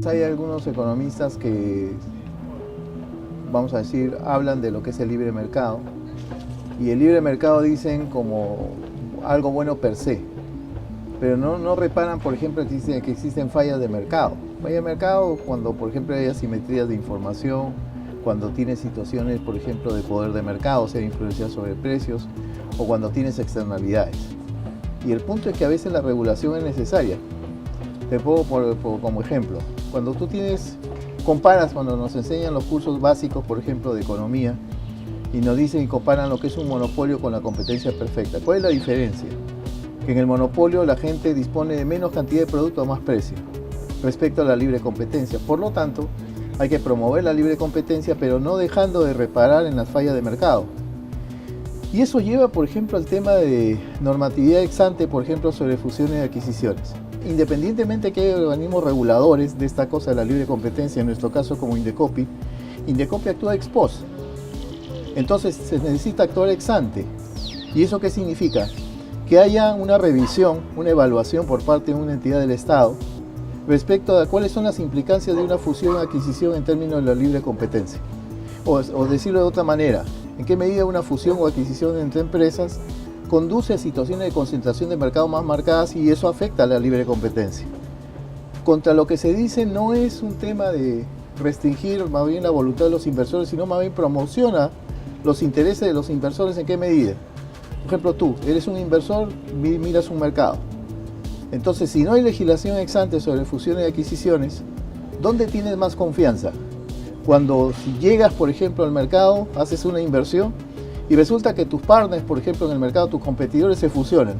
hay algunos economistas que, vamos a decir, hablan de lo que es el libre mercado. Y el libre mercado dicen como algo bueno per se. Pero no reparan, por ejemplo, que existen fallas de mercado. Fallas de mercado cuando, por ejemplo, hay asimetrías de información, cuando tienes situaciones, por ejemplo, de poder de mercado, o sea, influencia sobre precios, o cuando tienes externalidades. Y el punto es que a veces la regulación es necesaria. Te pongo como ejemplo. Cuando tú comparas, cuando nos enseñan los cursos básicos, por ejemplo, de economía, y nos dicen y comparan lo que es un monopolio con la competencia perfecta. ¿Cuál es la diferencia? Que en el monopolio la gente dispone de menos cantidad de producto a más precio respecto a la libre competencia. Por lo tanto, hay que promover la libre competencia, pero no dejando de reparar en las fallas de mercado. Y eso lleva, por ejemplo, al tema de normatividad ex ante, por ejemplo, sobre fusiones y adquisiciones. Independientemente que haya organismos reguladores de esta cosa de la libre competencia, en nuestro caso como Indecopi, Indecopi actúa ex post. Entonces se necesita actuar ex ante. ¿Y eso qué significa? Que haya una revisión, una evaluación por parte de una entidad del Estado respecto a cuáles son las implicancias de una fusión o adquisición en términos de la libre competencia. O decirlo de otra manera, en qué medida una fusión o adquisición entre empresas conduce a situaciones de concentración de mercado más marcadas y eso afecta a la libre competencia. Contra lo que se dice no es un tema de restringir más bien la voluntad de los inversores, sino más bien promociona los intereses de los inversores. ¿En qué medida? Por ejemplo, tú eres un inversor, miras un mercado. Entonces, si no hay legislación ex ante sobre fusiones y adquisiciones, ¿dónde tienes más confianza? Cuando si llegas, por ejemplo, al mercado, haces una inversión y resulta que tus partners, por ejemplo, en el mercado, tus competidores se fusionan.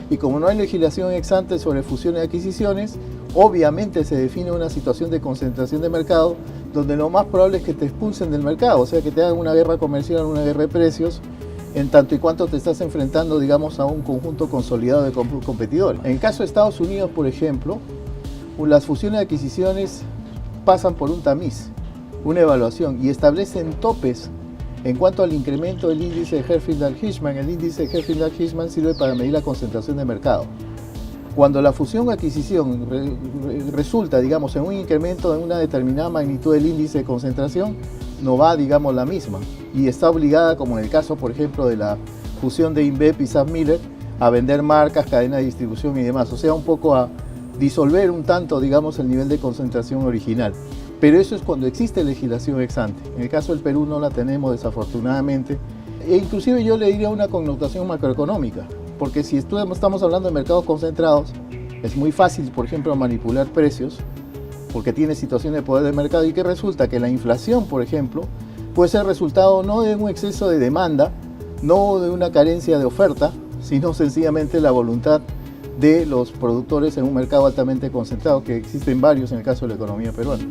Y como no hay legislación ex ante sobre fusiones y adquisiciones, obviamente se define una situación de concentración de mercado donde lo más probable es que te expulsen del mercado, o sea, que te hagan una guerra comercial, una guerra de precios, en tanto y cuanto te estás enfrentando, digamos, a un conjunto consolidado de competidores. En el caso de Estados Unidos, por ejemplo, las fusiones y adquisiciones pasan por un tamiz, una evaluación, y establecen topes en cuanto al incremento del índice de Herfindahl-Hirschman. El índice de Herfindahl-Hirschman sirve para medir la concentración de mercado. Cuando la fusión o adquisición resulta, digamos, en un incremento de una determinada magnitud del índice de concentración, no va, digamos, la misma. Y está obligada, como en el caso, por ejemplo, de la fusión de InBev y SABMiller, a vender marcas, cadena de distribución y demás. O sea, un poco a disolver un tanto, digamos, el nivel de concentración original. Pero eso es cuando existe legislación ex ante. En el caso del Perú no la tenemos, desafortunadamente. E inclusive yo le diría una connotación macroeconómica. Porque si estamos hablando de mercados concentrados, es muy fácil, por ejemplo, manipular precios, porque tiene situaciones de poder de mercado y que resulta que la inflación, por ejemplo, puede ser resultado no de un exceso de demanda, no de una carencia de oferta, sino sencillamente la voluntad de los productores en un mercado altamente concentrado, que existen varios en el caso de la economía peruana.